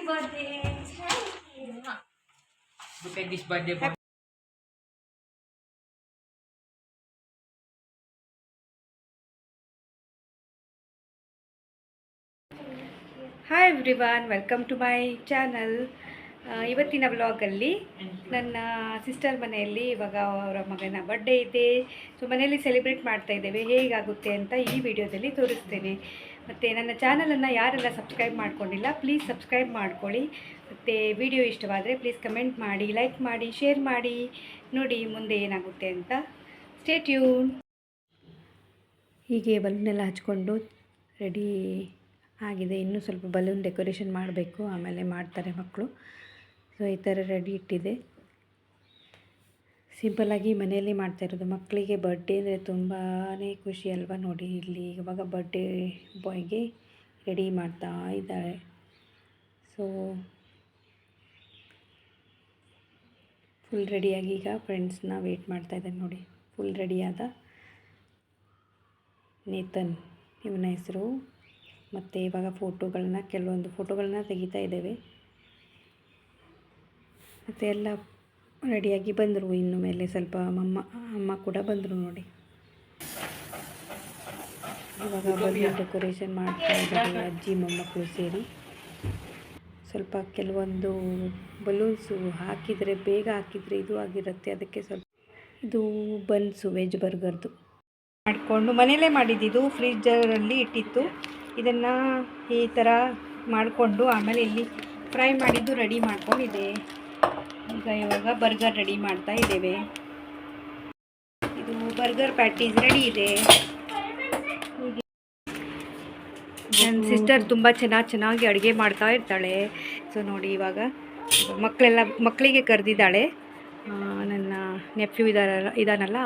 birthday. Thank you. Look at this birthday boy. Hi everyone, welcome to my channel. ಇವತ್ತಿನ ವ್ಲಾಗಲ್ಲಿ ನನ್ನ sister ಮನೆಯಲ್ಲಿ ಇವಾಗ ಅವರ ಮಗನ ಬರ್ಡೇ ಇದೆ. ಸೊ ಮನೆಯಲ್ಲಿ ಸೆಲೆಬ್ರೇಟ್ ಮಾಡ್ತಾ ಇದ್ದೇವೆ. ಹೇಗಾಗುತ್ತೆ ಅಂತ ಈ ವಿಡಿಯೋದಲ್ಲಿ ತೋರಿಸ್ತೇನೆ. ಮತ್ತು ನನ್ನ ಚಾನಲನ್ನು ಯಾರೆಲ್ಲ ಸಬ್ಸ್ಕ್ರೈಬ್ ಮಾಡ್ಕೊಂಡಿಲ್ಲ ಪ್ಲೀಸ್ ಸಬ್ಸ್ಕ್ರೈಬ್ ಮಾಡ್ಕೊಳ್ಳಿ. ಮತ್ತು ವಿಡಿಯೋ ಇಷ್ಟವಾದರೆ ಪ್ಲೀಸ್ ಕಮೆಂಟ್ ಮಾಡಿ, ಲೈಕ್ ಮಾಡಿ, ಶೇರ್ ಮಾಡಿ. ನೋಡಿ ಮುಂದೆ ಏನಾಗುತ್ತೆ ಅಂತ. Stay tune. ಹೀಗೆ ಬಲೂನೆಲ್ಲ ಹಚ್ಕೊಂಡು ರೆಡಿ ಆಗಿದೆ. ಇನ್ನೂ ಸ್ವಲ್ಪ ಬಲೂನ್ ಡೆಕೋರೇಷನ್ ಮಾಡಬೇಕು, ಆಮೇಲೆ ಮಾಡ್ತಾರೆ ಮಕ್ಕಳು. ಸೊ ಈ ಥರ ರೆಡಿ ಇಟ್ಟಿದೆ. ಸಿಂಪಲ್ಲಾಗಿ ಮನೆಯಲ್ಲಿ ಮಾಡ್ತಾಯಿರೋದು. ಮಕ್ಕಳಿಗೆ ಬರ್ಡೇ ಅಂದರೆ ತುಂಬಾ ಖುಷಿ ಅಲ್ವಾ. ನೋಡಿ ಇಲ್ಲಿ ಇವಾಗ ಬರ್ಡೇ ಬಾಯ್ಗೆ ರೆಡಿ ಮಾಡ್ತಾ ಇದ್ದಾಳೆ. ಸೊ ಫುಲ್ ರೆಡಿಯಾಗಿ ಈಗ ಫ್ರೆಂಡ್ಸ್ನ ವೆಯ್ಟ್ ಮಾಡ್ತಾಯಿದ್ದಾನೆ. ನೋಡಿ ಫುಲ್ ರೆಡಿಯಾದ ನೇತನ್ ಇವನ ಹೆಸರು. ಮತ್ತು ಇವಾಗ ಕೆಲವೊಂದು ಫೋಟೋಗಳನ್ನ ತೆಗಿತಾ ಇದ್ದೇವೆ. ಮತ್ತು ಎಲ್ಲ ರೆಡಿಯಾಗಿ ಬಂದರು. ಇನ್ನು ಮೇಲೆ ಸ್ವಲ್ಪ ಅಮ್ಮ ಕೂಡ ಬಂದರು. ನೋಡಿ ಇವಾಗ ಬಲೂನ್ ಡೆಕೋರೇಷನ್ ಮಾಡ್ತಾ ಇದ್ದಾರೆ ಅಜ್ಜಿ ಮೊಮ್ಮಕ್ಕಳು ಸೇರಿ. ಸ್ವಲ್ಪ ಕೆಲವೊಂದು ಬಲೂನ್ಸು ಬೇಗ ಹಾಕಿದರೆ ಇದು ಆಗಿರುತ್ತೆ. ಅದಕ್ಕೆ ಸ್ವಲ್ಪ ಇದು ಬನ್ಸು ವೆಜ್ ಬರ್ಗರ್ದು ಮಾಡಿಕೊಂಡು ಮನೆಯಲ್ಲೇ ಮಾಡಿದ್ದು. ಫ್ರೀಜರಲ್ಲಿ ಇಟ್ಟಿತ್ತು. ಇದನ್ನು ಈ ಥರ ಮಾಡಿಕೊಂಡು ಆಮೇಲೆ ಇಲ್ಲಿ ಫ್ರೈ ಮಾಡಿದ್ದು ರೆಡಿ ಮಾಡ್ಕೊಂಡಿದೆ. ಇವಾಗ ಬರ್ಗರ್ ರೆಡಿ ಮಾಡ್ತಾ ಇದ್ದೇವೆ. ಇದು ಬರ್ಗರ್ ಪ್ಯಾಟೀಸ್ ರೆಡಿ ಇದೆ. ನನ್ನ ಸಿಸ್ಟರ್ ತುಂಬ ಚೆನ್ನಾಗಿ ಅಡುಗೆ ಮಾಡ್ತಾ ಇರ್ತಾಳೆ. ಸೊ ನೋಡಿ ಇವಾಗ ಮಕ್ಕಳಿಗೆ ಕರೆದಿದ್ದಾಳೆ. ನನ್ನ ನೆಫ್ಯೂ ಇದಾನಲ್ಲ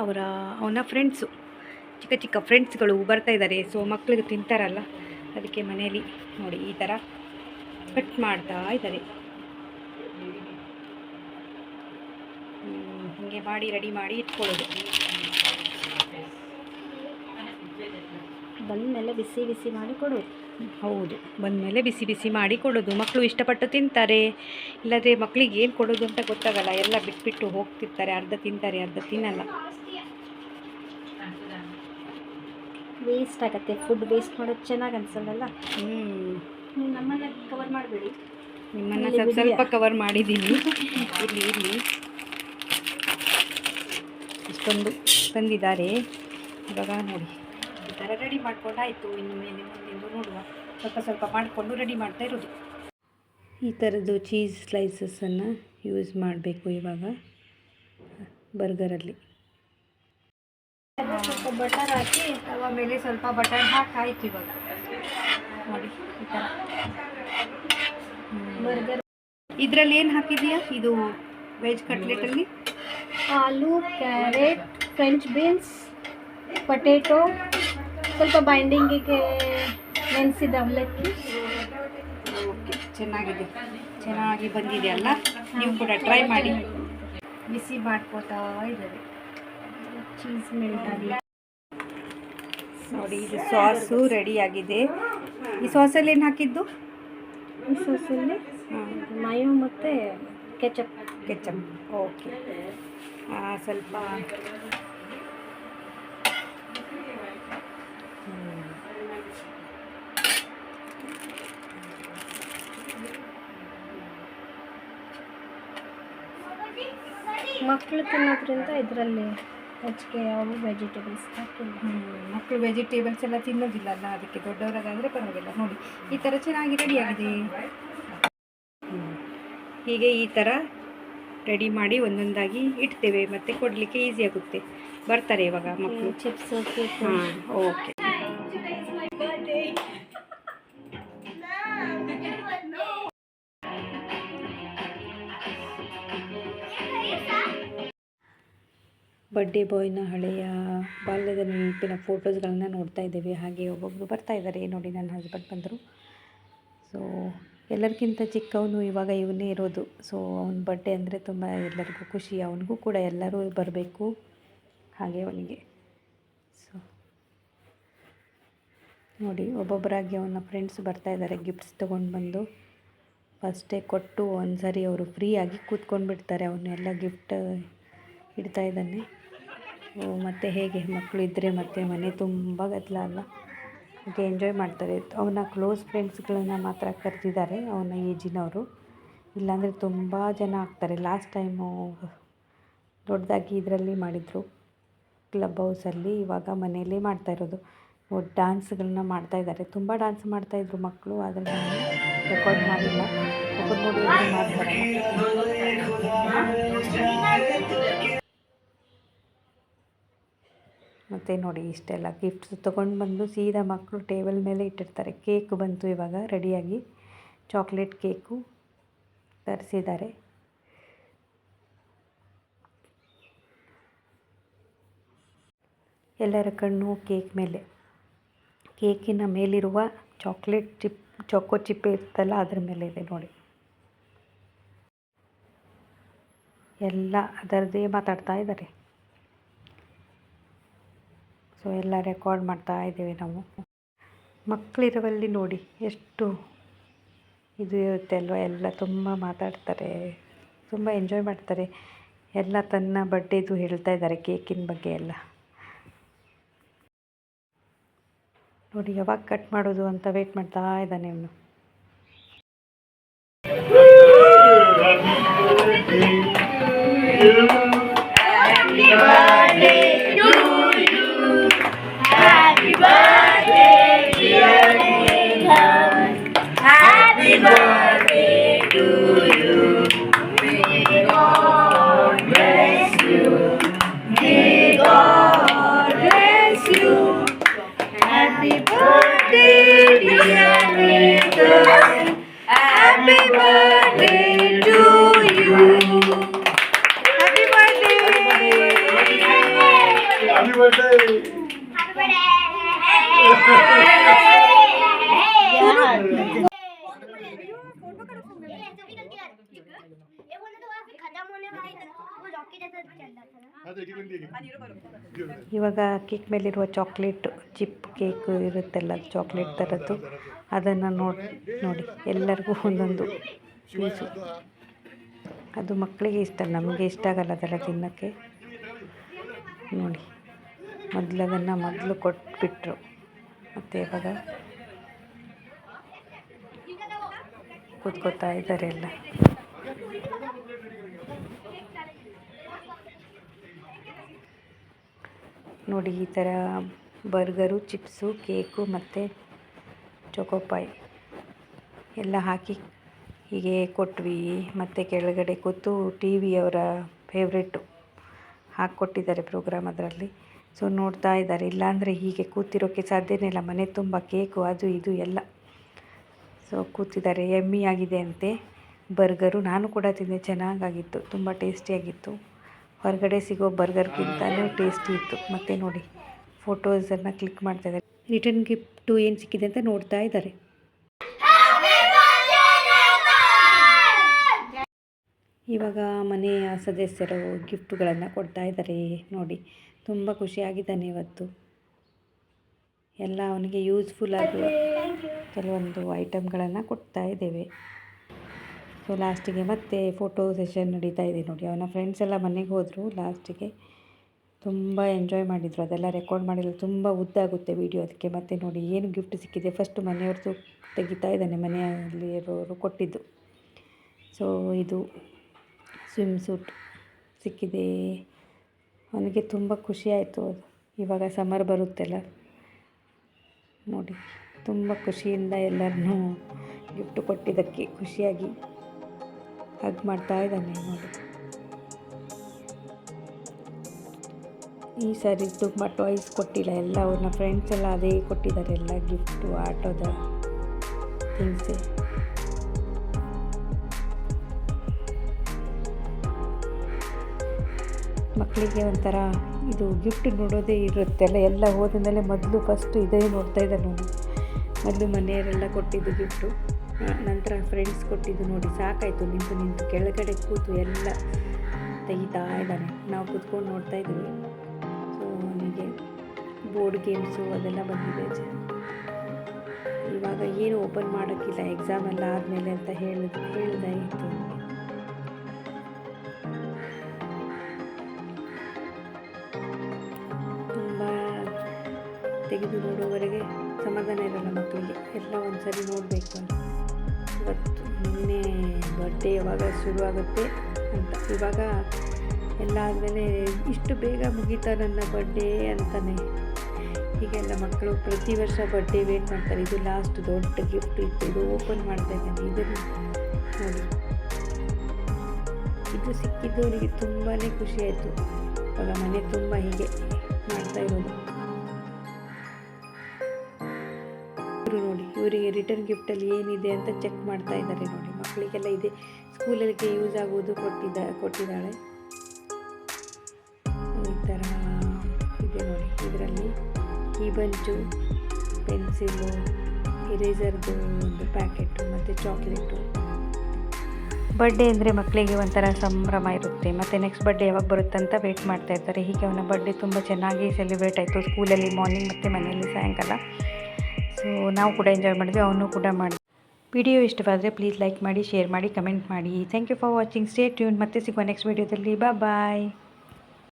ಅವನ ಫ್ರೆಂಡ್ಸು, ಚಿಕ್ಕ ಫ್ರೆಂಡ್ಸ್ಗಳು ಬರ್ತಾ ಇದ್ದಾರೆ. ಸೊ ಮಕ್ಕಳಿಗೆ ತಿಂತಾರಲ್ಲ, ಅದಕ್ಕೆ ಮನೆಯಲ್ಲಿ ನೋಡಿ ಈ ಥರ ಕಟ್ ಮಾಡ್ತಾ ಇದ್ದಾರೆ. ಹೀಗೆ ಮಾಡಿ ರೆಡಿ ಮಾಡಿ ಇಟ್ಕೊಳ್ಳೋದು. ಬಂದಮೇಲೆ ಬಿಸಿ ಮಾಡಿ ಕೊಡೋದು. ಹೌದು, ಬಂದಮೇಲೆ ಬಿಸಿ ಮಾಡಿ ಕೊಡೋದು. ಮಕ್ಕಳು ಇಷ್ಟಪಟ್ಟು ತಿಂತಾರೆ. ಇಲ್ಲದ್ರೆ ಮಕ್ಕಳಿಗೆ ಏನು ಕೊಡೋದು ಅಂತ ಗೊತ್ತಾಗಲ್ಲ. ಎಲ್ಲ ಬಿಟ್ಬಿಟ್ಟು ಹೋಗ್ತಿರ್ತಾರೆ. ಅರ್ಧ ತಿಂತಾರೆ, ಅರ್ಧ ತಿನ್ನಲ್ಲ. ವೇಸ್ಟ್ ಆಗುತ್ತೆ. ಫುಡ್ ವೇಸ್ಟ್ ಮಾಡೋದು ಚೆನ್ನಾಗಿ ಅನ್ಸಲ್ಲ. ನಮ್ಮನ್ನ ಕವರ್ ಮಾಡಬೇಡಿ. ನಿಮ್ಮನ್ನು ಸ್ವಲ್ಪ ಕವರ್ ಮಾಡಿದ್ದೀನಿ. ಇಲ್ಲಿ ಇಷ್ಟೊಂದು ತಂದಿದ್ದಾರೆ. ಇವಾಗ ನೋಡಿ ಈ ಥರ ರೆಡಿ ಮಾಡ್ಕೊಂಡಾಯಿತು. ಇನ್ನು ಮೇಲೆ ಮುಂದಿಂದು ನೋಡುವ. ಸ್ವಲ್ಪ ಮಾಡಿಕೊಂಡು ರೆಡಿ ಮಾಡ್ತಾ ಇರೋದು. ಈ ಥರದ್ದು ಚೀಸ್ ಸ್ಲೈಸಸನ್ನು ಯೂಸ್ ಮಾಡಬೇಕು ಇವಾಗ ಬರ್ಗರಲ್ಲಿ. ಸ್ವಲ್ಪ ಬಟರ್ ಹಾಕಿ ತವ ಮೇಲೆ ಸ್ವಲ್ಪ ಬಟರ್ ಹಾಕಾಯಿತು. ಇವಾಗ ನೋಡಿ ಈ ಥರ ಬರ್ಗರ್. ಇದರಲ್ಲಿ ಏನು ಹಾಕಿದೆಯಾ? ಇದು ವೆಜ್ ಕಟ್ಲೆಟಲ್ಲಿ ಆಲೂ, ಕ್ಯಾರೆಟ್, ಫ್ರೆಂಚ್ ಬೀನ್ಸ್, ಪೊಟೇಟೊ, ಸ್ವಲ್ಪ ಬೈಂಡಿಂಗಿಗೆ ನೆನೆಸಿದ ಅವಲಕ್ಕಿ. ಓಕೆ, ಚೆನ್ನಾಗಿ ಬಂದಿದೆ ಅಲ್ಲ. ನೀವು ಕೂಡ ಟ್ರೈ ಮಾಡಿ. ಬಿಸಿ ಮಾಡ್ಕೋತಾ ಇದ್ದಾರೆ. ಚೀಸ್ ಮೆಲ್ಟ್ ಆಗಿ ನೋಡಿ ಇದು ಸಾಸು ರೆಡಿ ಆಗಿದೆ. ಈ ಸಾಸಲ್ಲಿ ಏನು ಹಾಕಿದ್ದು? ಈ ಸಾಸಲ್ಲಿ ಮಯೋ ಮತ್ತು ಕೆಚಪ್. ಓಕೆ. ಸ್ವಲ್ಪ ಮಕ್ಕಳು ತಿನ್ನೋದ್ರಿಂದ ಇದರಲ್ಲಿ ಹೆಚ್ಚಿಗೆ ಯಾವ ವೆಜಿಟೇಬಲ್ಸ್ ಹಾಕಿಲ್ಲ. ಮಕ್ಕಳು ವೆಜಿಟೇಬಲ್ಸ್ ಎಲ್ಲ ತಿನ್ನೋದಿಲ್ಲ ಅಲ್ಲ, ಅದಕ್ಕೆ ದೊಡ್ಡವರಾಗಾದರೆ ಪರವಾಗಿಲ್ಲ. ನೋಡಿ ಈ ಥರ ಚೆನ್ನಾಗಿ ರೆಡಿಯಾಗಿದೆ. ಹೀಗೆ ಈ ಥರ ರೆಡಿ ಮಾಡಿ ಒಂದೊಂದಾಗಿ ಇಡ್ತೇವೆ. ಮತ್ತು ಕೊಡಲಿಕ್ಕೆ ಈಸಿ ಆಗುತ್ತೆ. ಬರ್ತಾರೆ ಇವಾಗ ಮಕ್ಕಳು. ಚಿಪ್ಸ್. ಓಕೆ. ಬರ್ಡೇ ಬಾಯ್ನ ಹಳೆಯ ಬಾಲ್ಯದ ನೆನಪಿನ ಫೋಟೋಸ್ಗಳನ್ನ ನೋಡ್ತಾ ಇದ್ದೇವೆ. ಹಾಗೆ ಒಬ್ಬೊಬ್ಬರು ಬರ್ತಾ ಇದ್ದಾರೆ. ನೋಡಿ ನನ್ನ ಹಸ್ಬೆಂಡ್ ಬಂದರು. ಸೊ ಎಲ್ಲರಿಗಿಂತ ಚಿಕ್ಕವನು ಇವಾಗ ಇವನೇ ಇರೋದು. ಸೊ ಅವನ ಬರ್ಡೇ ಅಂದರೆ ತುಂಬ ಎಲ್ಲರಿಗೂ ಖುಷಿ. ಅವನಿಗೂ ಕೂಡ ಎಲ್ಲರೂ ಬರಬೇಕು ಹಾಗೆ ಅವನಿಗೆ. ಸೊ ನೋಡಿ ಒಬ್ಬೊಬ್ಬರಾಗಿ ಅವನ ಫ್ರೆಂಡ್ಸ್ ಬರ್ತಾ ಇದ್ದಾರೆ ಗಿಫ್ಟ್ಸ್ ತೊಗೊಂಡು ಬಂದು. ಫಸ್ಟೇ ಕೊಟ್ಟು ಒಂದು ಸರಿ ಅವರು ಫ್ರೀಯಾಗಿ ಕೂತ್ಕೊಂಡ್ಬಿಡ್ತಾರೆ. ಅವನ್ನೆಲ್ಲ ಗಿಫ್ಟ್ ಇಡ್ತಾ ಇದ್ದಾನೆ. ಮತ್ತು ಹೇಗೆ ಮಕ್ಕಳು ಇದ್ದರೆ ಮತ್ತೆ ಮನೆ ತುಂಬ ಗದ್ದಲ ಅಲ್ಲ, ಹಾಗೆ ಎಂಜಾಯ್ ಮಾಡ್ತಾರೆ. ಅವನ ಕ್ಲೋಸ್ ಫ್ರೆಂಡ್ಸ್ಗಳನ್ನ ಮಾತ್ರ ಕರೆದಿದ್ದಾರೆ, ಅವನ ಏಜಿನವರು. ಇಲ್ಲಾಂದರೆ ತುಂಬ ಜನ ಆಗ್ತಾರೆ. ಲಾಸ್ಟ್ ಟೈಮು ದೊಡ್ಡದಾಗಿ ಇದರಲ್ಲಿ ಮಾಡಿದರು, ಕ್ಲಬ್ ಹೌಸಲ್ಲಿ. ಇವಾಗ ಮನೆಯಲ್ಲೇ ಮಾಡ್ತಾಯಿರೋದು. ಡ್ಯಾನ್ಸ್ಗಳನ್ನ ಮಾಡ್ತಾಯಿದ್ದಾರೆ. ತುಂಬ ಡ್ಯಾನ್ಸ್ ಮಾಡ್ತಾಯಿದ್ರು ಮಕ್ಕಳು, ಆದರೆ ನಾನು ರೆಕಾರ್ಡ್ ಮಾಡಿಲ್ಲ. ಒಬ್ಬರು ನೋಡಿ ಒಬ್ಬರು ಮಾಡ್ತಾರೆ. ಮತ್ತು ನೋಡಿ ಇಷ್ಟೆಲ್ಲ ಗಿಫ್ಟ್ಸ್ ತೊಗೊಂಡು ಬಂದು ಸೀದಾ ಮಕ್ಕಳು ಟೇಬಲ್ ಮೇಲೆ ಇಟ್ಟಿರ್ತಾರೆ. ಕೇಕ್ ಬಂತು ಇವಾಗ ರೆಡಿಯಾಗಿ, ಚಾಕ್ಲೇಟ್ ಕೇಕು ತರಿಸಿದ್ದಾರೆ. ಎಲ್ಲರ ಕಣ್ಣು ಕೇಕ್ ಮೇಲೆ. ಕೇಕಿನ ಮೇಲಿರುವ ಚಾಕೋ ಚಿಪ್ ಇರ್ತಲ್ಲ, ಅದ್ರ ಮೇಲೆ ಇದೆ ನೋಡಿ. ಎಲ್ಲ ಅದರದ್ದೇ ಮಾತಾಡ್ತಾ ಇದ್ದಾರೆ. ಸೊ ಎಲ್ಲ ರೆಕಾರ್ಡ್ ಮಾಡ್ತಾ ಇದ್ದೀವಿ ನಾವು. ಮಕ್ಕಳಿರುವಲ್ಲಿ ನೋಡಿ ಎಷ್ಟು ಇದು ಇರುತ್ತೆ ಅಲ್ವ, ಎಲ್ಲ ತುಂಬ ಮಾತಾಡ್ತಾರೆ, ತುಂಬ ಎಂಜಾಯ್ ಮಾಡ್ತಾರೆ. ಎಲ್ಲ ತನ್ನ ಬರ್ಡೇದು ಹೇಳ್ತಾ ಇದ್ದಾರೆ, ಕೇಕಿನ ಬಗ್ಗೆ ಎಲ್ಲ. ನೋಡಿ ಯಾವಾಗ ಕಟ್ ಮಾಡೋದು ಅಂತ ವೇಟ್ ಮಾಡ್ತಾ ಇದ್ದಾನೆ ಇವನು. ಇವಾಗ ಕೇಕ್ ಮೇಲಿರುವ ಚಾಕ್ಲೇಟ್ ಚಿಪ್ ಕೇಕ್ ಇರುತ್ತಲ್ಲ, ಚಾಕ್ಲೇಟ್ ಥರದ್ದು, ಅದನ್ನು ನೋಡಿ ಎಲ್ಲರಿಗೂ ಒಂದೊಂದು ಪೀಸು. ಅದು ಮಕ್ಕಳಿಗೆ ಇಷ್ಟ, ನಮಗೆ ಇಷ್ಟ ಆಗಲ್ಲ ಅದೆಲ್ಲ ತಿನ್ನೋಕ್ಕೆ. ನೋಡಿ ಮೊದಲು ಕೊಟ್ಬಿಟ್ರು, ಮತ್ತು ಇವಾಗ ಕೂತ್ಕೋತಾ ಇದ್ದಾರೆ ಎಲ್ಲ. ನೋಡಿ ಈ ಥರ ಬರ್ಗರು, ಚಿಪ್ಸು, ಕೇಕು ಮತ್ತು ಚೊಕೋಪಾಯ್ ಎಲ್ಲ ಹಾಕಿ ಹೀಗೆ ಕೊಟ್ವಿ. ಮತ್ತು ಕೆಳಗಡೆ ಕೂತು ಟಿ ವಿ ಅವರ ಫೇವ್ರೆಟ್ಟು ಹಾಕ್ಕೊಟ್ಟಿದ್ದಾರೆ ಪ್ರೋಗ್ರಾಮ್ ಅದರಲ್ಲಿ. ಸೊ ನೋಡ್ತಾ ಇದ್ದಾರೆ. ಇಲ್ಲಾಂದರೆ ಹೀಗೆ ಕೂತಿರೋಕ್ಕೆ ಸಾಧ್ಯನೇ ಇಲ್ಲ, ಮನೆ ತುಂಬ ಕೇಕು ಅದು ಇದು ಎಲ್ಲ. ಸೊ ಕೂತಿದ್ದಾರೆ. ಯಮ್ಮಿ ಆಗಿದೆ ಅಂತೆ ಬರ್ಗರು. ನಾನು ಕೂಡ ತಿಂದೆ, ಚೆನ್ನಾಗಾಗಿತ್ತು, ತುಂಬ ಟೇಸ್ಟಿಯಾಗಿತ್ತು. ಹೊರಗಡೆ ಸಿಗೋ ಬರ್ಗರ್ಗಿಂತಲೂ ಟೇಸ್ಟಿ ಇತ್ತು. ಮತ್ತು ನೋಡಿ ಫೋಟೋಸನ್ನು ಕ್ಲಿಕ್ ಮಾಡ್ತಾ ಇದ್ದಾರೆ. ರಿಟರ್ನ್ ಗಿಫ್ಟು ಏನು ಸಿಕ್ಕಿದೆ ಅಂತ ನೋಡ್ತಾ ಇದ್ದಾರೆ. ಇವಾಗ ಮನೆಯ ಸದಸ್ಯರು ಗಿಫ್ಟುಗಳನ್ನು ಕೊಡ್ತಾ ಇದ್ದಾರೆ. ನೋಡಿ ತುಂಬ ಖುಷಿಯಾಗಿದ್ದಾನೆ ಇವತ್ತು. ಎಲ್ಲ ಅವನಿಗೆ ಯೂಸ್ಫುಲ್ ಆಗುವ ಕೆಲವೊಂದು ಐಟಮ್ಗಳನ್ನು ಕೊಡ್ತಾ ಇದ್ದೇವೆ. ಸೊ ಲಾಸ್ಟಿಗೆ ಮತ್ತೆ ಫೋಟೋ ಸೆಷನ್ ನಡೀತಾ ಇದೆ ನೋಡಿ. ಅವನ ಫ್ರೆಂಡ್ಸ್ ಎಲ್ಲ ಮನೆಗೆ ಹೋದರು ಲಾಸ್ಟಿಗೆ. ತುಂಬ ಎಂಜಾಯ್ ಮಾಡಿದರು. ಅದೆಲ್ಲ ರೆಕಾರ್ಡ್ ಮಾಡಿಲ್ಲ, ತುಂಬ ಉದ್ದಾಗುತ್ತೆ ವೀಡಿಯೋ, ಅದಕ್ಕೆ. ಮತ್ತು ನೋಡಿ ಏನು ಗಿಫ್ಟ್ ಸಿಕ್ಕಿದೆ. ಫಸ್ಟು ಮನೆಯವ್ರದ್ದು ತೆಗಿತಾ ಇದ್ದಾನೆ, ಮನೆಯಲ್ಲಿರೋರು ಕೊಟ್ಟಿದ್ದು. ಸೊ ಇದು ಸ್ವಿಮ್ ಸೂಟ್ ಸಿಕ್ಕಿದೆ ಅವನಿಗೆ. ತುಂಬ ಖುಷಿಯಾಯಿತು. ಇವಾಗ ಸಮರ್ ಬರುತ್ತೆಲ್ಲ ನೋಡಿ, ತುಂಬ ಖುಷಿಯಿಂದ ಎಲ್ಲರನ್ನೂ ಗಿಫ್ಟ್ ಕೊಟ್ಟಿದ್ದಕ್ಕೆ ಖುಷಿಯಾಗಿ ಹಗ್ ಮಾಡ್ತಾ ಇದ್ದಾನೆ ನೋಡಿ. ಈ ಸಾರಿ ತುಂಬ ಟಾಯ್ಸ್ ಕೊಟ್ಟಿಲ್ಲ, ಎಲ್ಲ ಅವ್ರನ್ನ ಫ್ರೆಂಡ್ಸ್ ಎಲ್ಲ ಅದೇ ಕೊಟ್ಟಿದ್ದಾರೆ, ಎಲ್ಲ ಗಿಫ್ಟು, ಆಟೋದ ಥಿಂಗ್ಸೇ. ಮಕ್ಕಳಿಗೆ ಒಂಥರ ಇದು ಗಿಫ್ಟ್ ನೋಡೋದೇ ಇರುತ್ತೆಲ್ಲ. ಎಲ್ಲ ಹೋದ ಮೇಲೆ ಮೊದಲು ಫಸ್ಟು ಇದೇ ನೋಡ್ತಾ ಇದ್ದಾನೆ ನಾನು. ಮೊದಲು ಮನೆಯವರೆಲ್ಲ ಕೊಟ್ಟಿದ್ದು ಗಿಫ್ಟು, ನಂತರ ಫ್ರೆಂಡ್ಸ್ ಕೊಟ್ಟಿದ್ದು ನೋಡಿ ಸಾಕಾಯಿತು. ನಿಂತು ಕೆಳಗಡೆ ಕೂತು ಎಲ್ಲ ತೆಗಿತಾ ಇದ್ದಾನೆ. ನಾವು ಕೂತ್ಕೊಂಡು ನೋಡ್ತಾ ಇದ್ದೀವಿ. ಸೊ ಅವನಿಗೆ ಬೋರ್ಡ್ ಗೇಮ್ಸು ಅದೆಲ್ಲ ಬಂದಿದೆ, ಇವಾಗ ಏನು ಓಪನ್ ಮಾಡೋಕ್ಕಿಲ್ಲ, ಎಕ್ಸಾಮ್ ಎಲ್ಲ ಆದಮೇಲೆ ಅಂತ ಹೇಳ್ದೆ ಇತ್ತು. ತುಂಬ ತೆಗೆದು ನೋಡುವವರೆಗೆ ಸಮಾಧಾನ ಇರಲ್ಲ ಮಕ್ಕಳಿಗೆ, ಎಲ್ಲ ಒಂದ್ಸರಿ ನೋಡಬೇಕು ಅಂತ. ಇವತ್ತು ನಿನ್ನೆ ಬರ್ಡೇ ಯಾವಾಗ ಶುರುವಾಗುತ್ತೆ ಅಂತ, ಇವಾಗ ಎಲ್ಲ ಆದಮೇಲೆ ಇಷ್ಟು ಬೇಗ ಮುಗೀತಾ ನನ್ನ ಬರ್ಡೇ ಅಂತಾನೆ. ಹೀಗೆಲ್ಲ ಮಕ್ಕಳು ಪ್ರತಿ ವರ್ಷ ಬರ್ಡೇ ವೇಟ್ ಮಾಡ್ತಾರೆ. ಇದು ಲಾಸ್ಟ್ ದೊಡ್ಡ ಗಿಫ್ಟ್ ಇತ್ತು, ಇದು ಓಪನ್ ಮಾಡ್ತಾ ಇದ್ದೇನೆ. ಇದನ್ನು ನೋಡಿ, ಇದು ಸಿಕ್ಕಿದ್ದವರಿಗೆ ತುಂಬಾ ಖುಷಿಯಾಯಿತು. ಇವಾಗ ಮನೆ ತುಂಬ ಹೀಗೆ ಮಾಡ್ತಾ ಇರೋದು. ಇವರು ನೋಡಿ, ಇವರಿಗೆ ರಿಟರ್ನ್ ಗಿಫ್ಟಲ್ಲಿ ಏನಿದೆ ಅಂತ ಚೆಕ್ ಮಾಡ್ತಾ ಇದ್ದಾರೆ ನೋಡಿ. ಮಕ್ಕಳಿಗೆಲ್ಲ ಇದೆ, ಸ್ಕೂಲಲ್ಲಿಗೆ ಯೂಸ್ ಆಗುವುದು ಕೊಟ್ಟಿದ್ದಾಳೆ. ಈ ಥರ ಇದೆ ನೋಡಿ. ಇದರಲ್ಲಿ ಈ ಬಂಚು, ಪೆನ್ಸಿಲು, ಇರೇಸರ್ದು ಒಂದು ಪ್ಯಾಕೆಟು ಮತ್ತು ಚಾಕ್ಲೇಟು. ಬರ್ಡೇ ಅಂದರೆ ಮಕ್ಕಳಿಗೆ ಒಂಥರ ಸಂಭ್ರಮ ಇರುತ್ತೆ. ಮತ್ತು ನೆಕ್ಸ್ಟ್ ಬರ್ಡೇ ಯಾವಾಗ ಬರುತ್ತೆ ಅಂತ ವೆಯ್ಟ್ ಮಾಡ್ತಾ ಇರ್ತಾರೆ. ಹೀಗೆ ಅವನ ಬರ್ಡೇ ತುಂಬ ಚೆನ್ನಾಗಿ ಸೆಲೆಬ್ರೇಟ್ ಆಯಿತು ಸ್ಕೂಲಲ್ಲಿ ಮಾರ್ನಿಂಗ್ ಮತ್ತು ಮನೆಯಲ್ಲಿ ಸಾಯಂಕಾಲ. ಸೊ ನಾವು ಕೂಡ ಎಂಜಾಯ್ ಮಾಡಿದ್ವಿ, ಅವನು ಕೂಡ ಮಾಡಿದ್ವಿ. ವಿಡಿಯೋ ಇಷ್ಟವಾದರೆ ಪ್ಲೀಸ್ ಲೈಕ್ ಮಾಡಿ, ಶೇರ್ ಮಾಡಿ, ಕಮೆಂಟ್ ಮಾಡಿ. Thank you for watching. Stay tune. ಮತ್ತೆ ಸಿಗುವ ನೆಕ್ಸ್ಟ್ ವಿಡಿಯೋದಲ್ಲಿ. ಬಾಯ್.